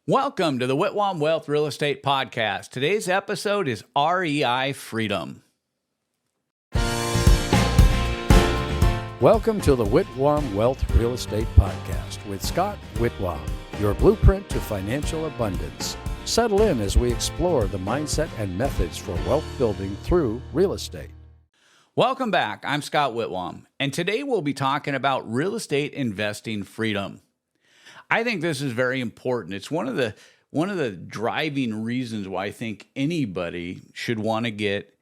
Welcome to the Whitwam Wealth Real Estate Podcast. Today's episode is REI Freedom. Welcome to the Whitwam Wealth Real Estate Podcast with Scott Whitwam, your blueprint to financial abundance. Settle in as we explore the mindset and methods for wealth building through real estate. Welcome back. I'm Scott Whitwam, and today we'll be talking about real estate investing freedom. I think this is very important. It's one of the driving reasons why I think anybody should want to get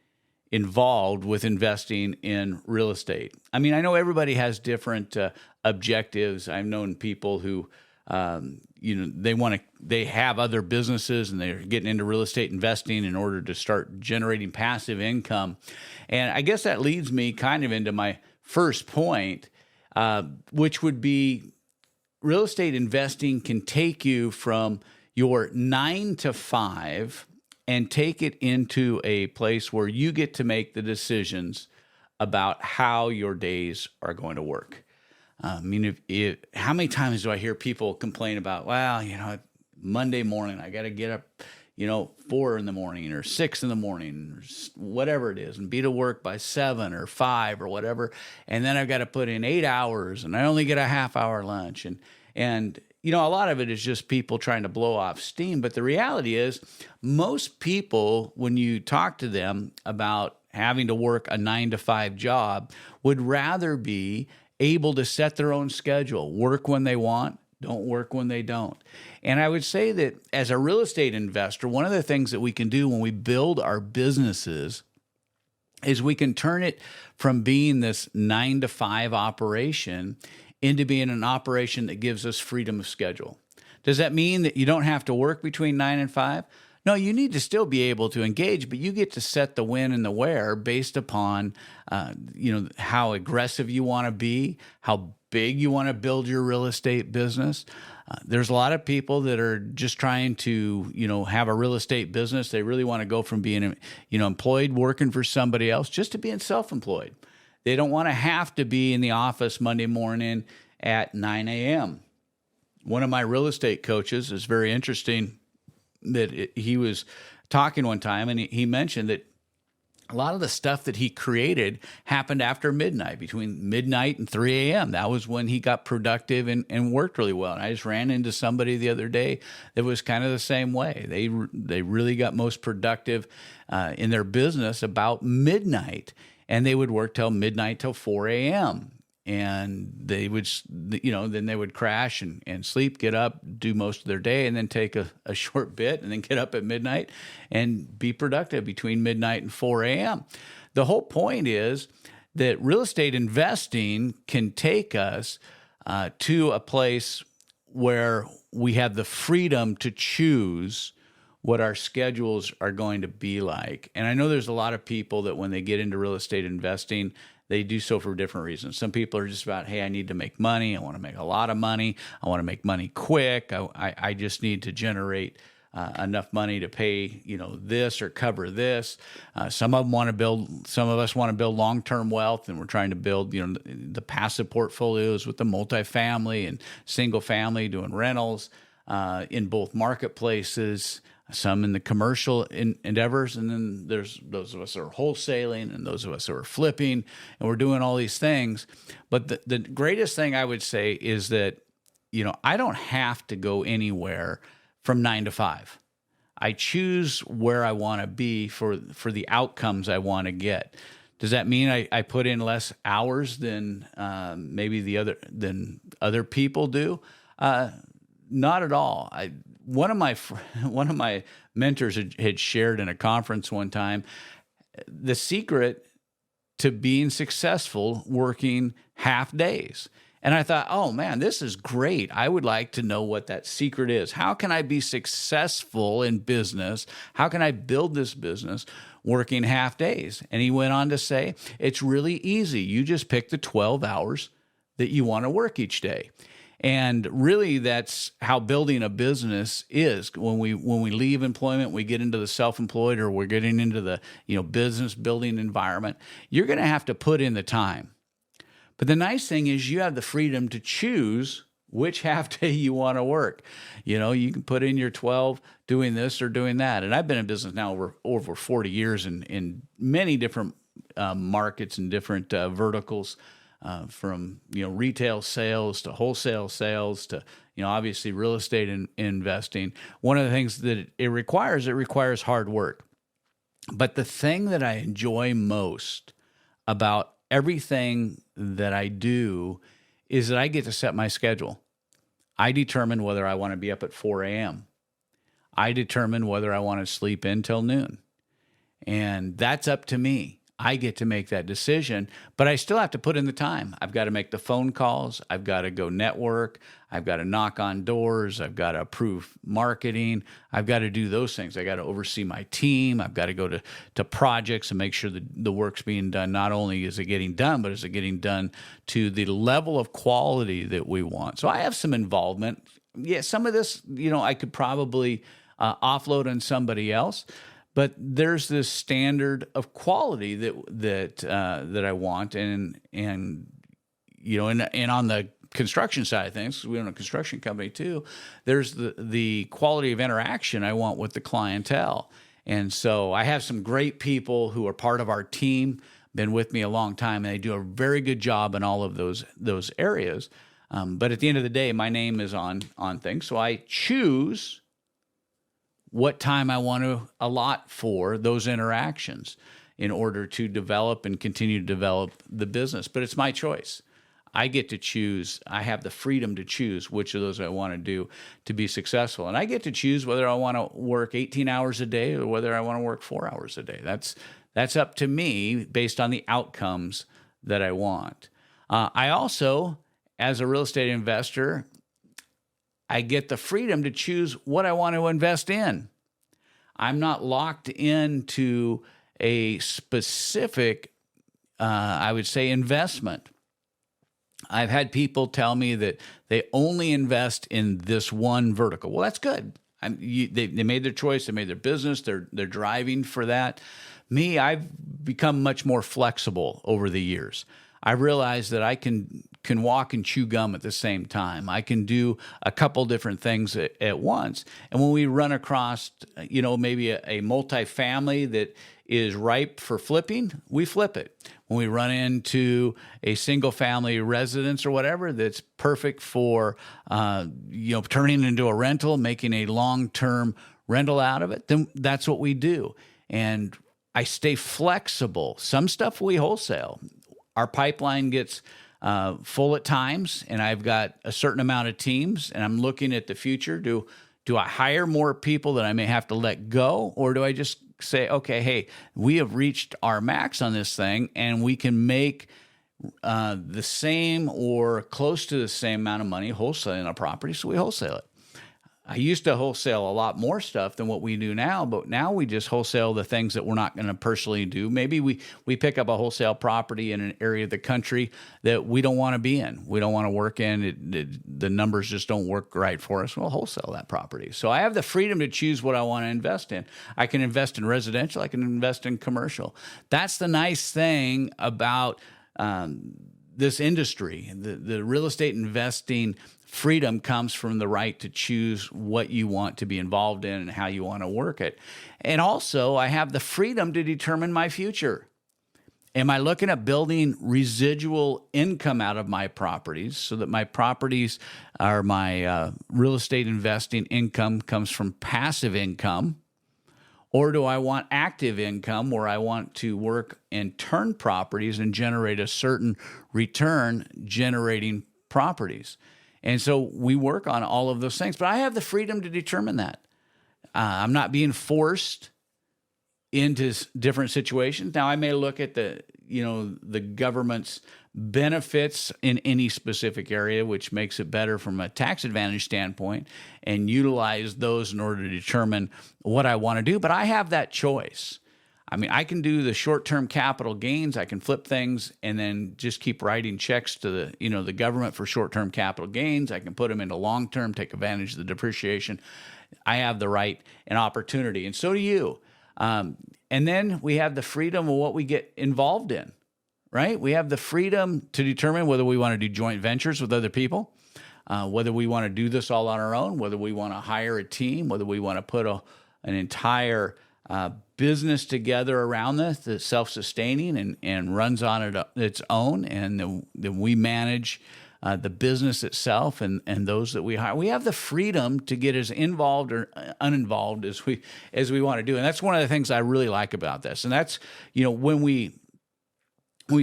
involved with investing in real estate. I mean, I know everybody has different objectives. I've known people who, they have other businesses and they're getting into real estate investing in order to start generating passive income. And I guess that leads me kind of into my first point, which would be real estate investing can take you from your 9 to 5 and take it into a place where you get to make the decisions about how your days are going to work. How many times do I hear people complain about, Monday morning, I got to get up, 4 in the morning or 6 in the morning or whatever it is and be to work by 7 or 5 or whatever. And then I've got to put in 8 hours and I only get a half hour lunch. And a lot of it is just people trying to blow off steam. But the reality is most people, when you talk to them about having to work a 9 to 5 job, would rather be able to set their own schedule, work when they want, don't work when they don't. And I would say that as a real estate investor, one of the things that we can do when we build our businesses is we can turn it from being this 9 to 5 operation into being an operation that gives us freedom of schedule. Does that mean that you don't have to work between 9 and 5? No, you need to still be able to engage, but you get to set the when and the where based upon, how aggressive you want to be, how big you want to build your real estate business. There's a lot of people that are just trying to, have a real estate business. They really want to go from being, employed working for somebody else just to being self-employed. They don't want to have to be in the office Monday morning at 9 a.m. One of my real estate coaches is very interesting that he was talking one time and he mentioned that a lot of the stuff that he created happened after midnight, between midnight and 3 a.m. That was when he got productive and worked really well. And I just ran into somebody the other day that was kind of the same way. They really got most productive in their business about midnight, and they would work till midnight till 4 a.m. And they would, then they would crash and sleep, get up, do most of their day, and then take a short bit and then get up at midnight and be productive between midnight and 4 a.m. The whole point is that real estate investing can take us to a place where we have the freedom to choose what our schedules are going to be like. And I know there's a lot of people that when they get into real estate investing, they do so for different reasons. Some people are just about, hey, I need to make money. I want to make a lot of money. I want to make money quick. I just need to generate enough money to pay, this or cover this. Some of us want to build long-term wealth, and we're trying to build, the passive portfolios with the multifamily and single family, doing rentals in both marketplaces. Some in the commercial endeavors, and then there's those of us that are wholesaling and those of us who are flipping, and we're doing all these things. But the greatest thing I would say is that, I don't have to go anywhere from 9 to 5. I choose where I want to be for the outcomes I want to get. Does that mean I put in less hours than maybe other people do? Not at all. One of my mentors had shared in a conference one time the secret to being successful working half days. And I thought, oh man, this is great. I would like to know what that secret is. How can I be successful in business? How can I build this business working half days? And he went on to say, it's really easy. You just pick the 12 hours that you want to work each day. And really, that's how building a business is. When we leave employment, we get into the self-employed, or we're getting into the business building environment. You're going to have to put in the time. But the nice thing is you have the freedom to choose which half day you want to work. You know, you can put in your 12 doing this or doing that. And I've been in business now over 40 years in many different markets and different verticals, from, you know, retail sales to wholesale sales to, you know, obviously real estate investing. One of the things that it requires hard work. But the thing that I enjoy most about everything that I do is that I get to set my schedule. I determine whether I want to be up at 4 a.m. I determine whether I want to sleep in till noon. And that's up to me. I get to make that decision, but I still have to put in the time. I've got to make the phone calls. I've got to go network. I've got to knock on doors. I've got to approve marketing. I've got to do those things. I got to oversee my team. I've got to go to projects and make sure that the work's being done. Not only is it getting done, but is it getting done to the level of quality that we want? So I have some involvement. Yeah, some of this, you know, I could probably offload on somebody else. But there's this standard of quality that I want, and you know, and on the construction side of things, we own a construction company too. There's the quality of interaction I want with the clientele, and so I have some great people who are part of our team, been with me a long time, and they do a very good job in all of those areas. But at the end of the day, my name is on things, so I choose what time I want to allot for those interactions in order to develop and continue to develop the business. But it's my choice. I get to choose. I have the freedom to choose which of those I want to do to be successful. And I get to choose whether I want to work 18 hours a day or whether I want to work 4 hours a day. That's up to me based on the outcomes that I want. I also, as a real estate investor, I get the freedom to choose what I want to invest in. I'm not locked into a specific, I would say, investment. I've had people tell me that they only invest in this one vertical. Well, that's good. They made their choice. They made their business. They're driving for that. Me, I've become much more flexible over the years. I realize that I can walk and chew gum at the same time. I can do a couple different things at once. And when we run across, you know, maybe a multifamily that is ripe for flipping, we flip it. When we run into a single family residence or whatever that's perfect for, you know, turning into a rental, making a long-term rental out of it, then that's what we do. And I stay flexible. Some stuff we wholesale. Our pipeline gets full at times, and I've got a certain amount of teams, and I'm looking at the future. Do I hire more people that I may have to let go, or do I just say, okay, hey, we have reached our max on this thing, and we can make the same or close to the same amount of money wholesaling a property, so we wholesale it. I used to wholesale a lot more stuff than what we do now, but now we just wholesale the things that we're not going to personally do. Maybe we pick up a wholesale property in an area of the country that we don't want to be in. We don't want to work in. The numbers just don't work right for us. We'll wholesale that property. So I have the freedom to choose what I want to invest in. I can invest in residential. I can invest in commercial. That's the nice thing about this industry. The real estate investing freedom comes from the right to choose what you want to be involved in and how you want to work it. And also, I have the freedom to determine my future. Am I looking at building residual income out of my properties so that my properties are my real estate investing income comes from passive income? Or do I want active income where I want to work and turn properties and generate a certain return generating properties? And so we work on all of those things, but I have the freedom to determine that. I'm not being forced into different situations. Now, I may look at the government's benefits in any specific area, which makes it better from a tax advantage standpoint, and utilize those in order to determine what I want to do. But I have that choice. I mean, I can do the short-term capital gains. I can flip things and then just keep writing checks to the government for short-term capital gains. I can put them into long-term, take advantage of the depreciation. I have the right and opportunity, and so do you. And then we have the freedom of what we get involved in, right? We have the freedom to determine whether we want to do joint ventures with other people. whether we want to do this all on our own, whether we want to hire a team, whether we want to put an entire business together around this that's self-sustaining and runs on its own, and then we manage the business itself and those that we hire. We have the freedom to get as involved or uninvolved as we want to do, and that's one of the things I really like about this. And that's, when we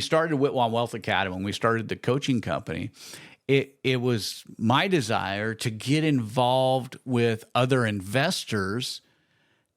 started Whitwam Wealth Academy, when we started the coaching company, it was my desire to get involved with other investors,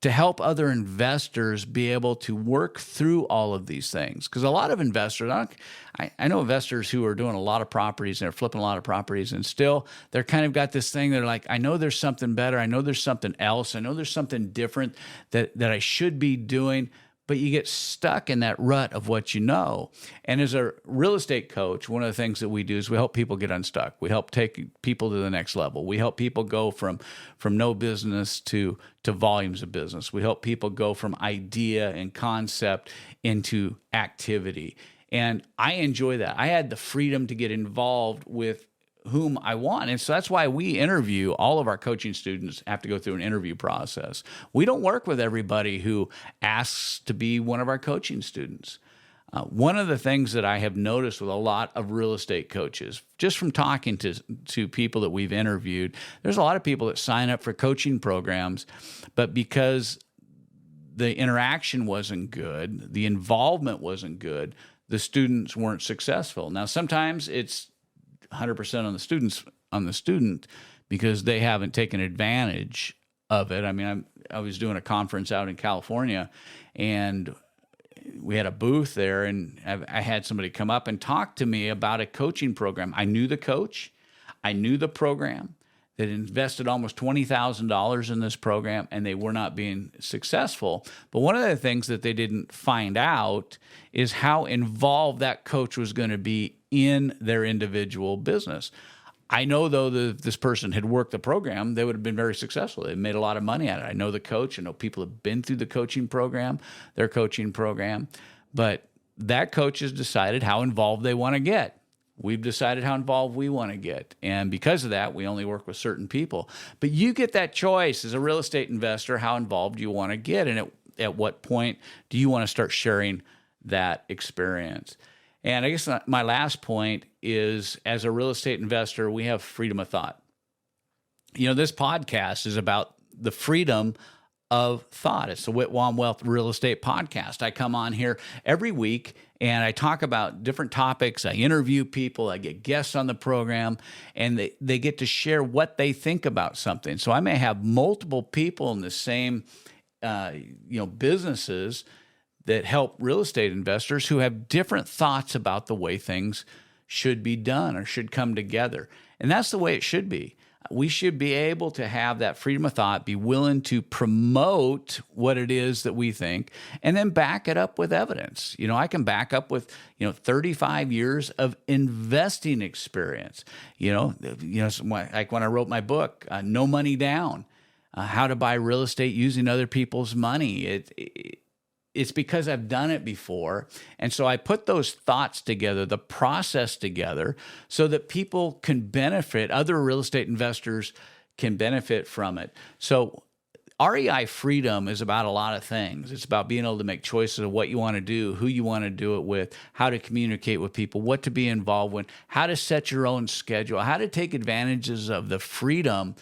to help other investors be able to work through all of these things. Because a lot of investors, I know investors who are doing a lot of properties and they're flipping a lot of properties, and still they're kind of got this thing. They're like, I know there's something better. I know there's something else. I know there's something different that I should be doing. But you get stuck in that rut of what you know. And as a real estate coach, one of the things that we do is we help people get unstuck. We help take people to the next level. We help people go from no business to volumes of business. We help people go from idea and concept into activity. And I enjoy that. I had the freedom to get involved with whom I want. And so that's why we interview. All of our coaching students have to go through an interview process. We don't work with everybody who asks to be one of our coaching students. One of the things that I have noticed with a lot of real estate coaches, just from talking to people that we've interviewed, there's a lot of people that sign up for coaching programs, but because the interaction wasn't good, the involvement wasn't good, the students weren't successful. Now, sometimes it's 100% on the student because they haven't taken advantage of it. I mean, I was doing a conference out in California, and we had a booth there, and I had somebody come up and talk to me about a coaching program. I knew the coach, I knew the program. They'd invested almost $20,000 in this program, and they were not being successful. But one of the things that they didn't find out is how involved that coach was going to be in their individual business. I know, though, that if this person had worked the program, they would have been very successful. They made a lot of money at it. I know the coach. I know people have been through the coaching program, their coaching program. But that coach has decided how involved they want to get. We've decided how involved we want to get. And because of that, we only work with certain people. But you get that choice as a real estate investor, how involved you want to get. And at what point do you want to start sharing that experience? And I guess my last point is, as a real estate investor, we have freedom of thought. This podcast is about the freedom of thought. It's the Whitwam Wealth Real Estate Podcast. I come on here every week and I talk about different topics. I interview people. I get guests on the program, and they get to share what they think about something. So I may have multiple people in the same businesses that help real estate investors who have different thoughts about the way things should be done or should come together. And that's the way it should be. We should be able to have that freedom of thought, be willing to promote what it is that we think, and then back it up with evidence. I can back up with 35 years of investing experience. Like when I wrote my book, No Money Down, How to Buy Real Estate Using Other People's Money. It's because I've done it before. And so I put those thoughts together, the process together, so that people can benefit, other real estate investors can benefit from it. So REI Freedom is about a lot of things. It's about being able to make choices of what you want to do, who you want to do it with, how to communicate with people, what to be involved with, how to set your own schedule, how to take advantages of the freedom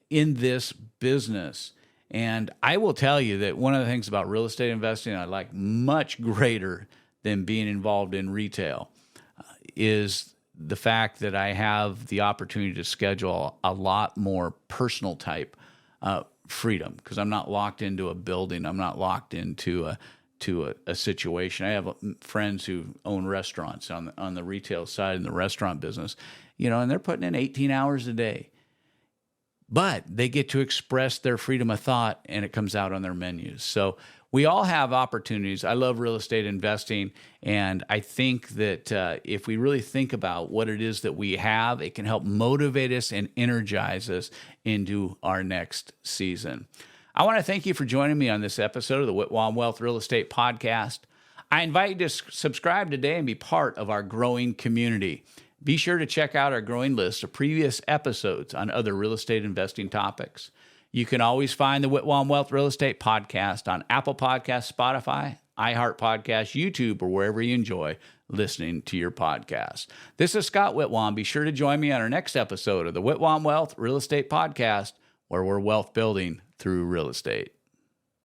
in this business. And I will tell you that one of the things about real estate investing I like much greater than being involved in retail is the fact that I have the opportunity to schedule a lot more personal type freedom, because I'm not locked into a building. I'm not locked into a situation. I have friends who own restaurants on the retail side in the restaurant business, and they're putting in 18 hours a day. But they get to express their freedom of thought, and it comes out on their menus. So we all have opportunities. I love real estate investing, and I think that if we really think about what it is that we have, it can help motivate us and energize us into our next season. I want to thank you for joining me on this episode of the Whitwam Wealth Real Estate Podcast. I invite you to subscribe today and be part of our growing community. Be sure to check out our growing list of previous episodes on other real estate investing topics. You can always find the Whitwam Wealth Real Estate Podcast on Apple Podcasts, Spotify, iHeart Podcasts, YouTube, or wherever you enjoy listening to your podcast. This is Scott Whitwam. Be sure to join me on our next episode of the Whitwam Wealth Real Estate Podcast, where we're wealth building through real estate.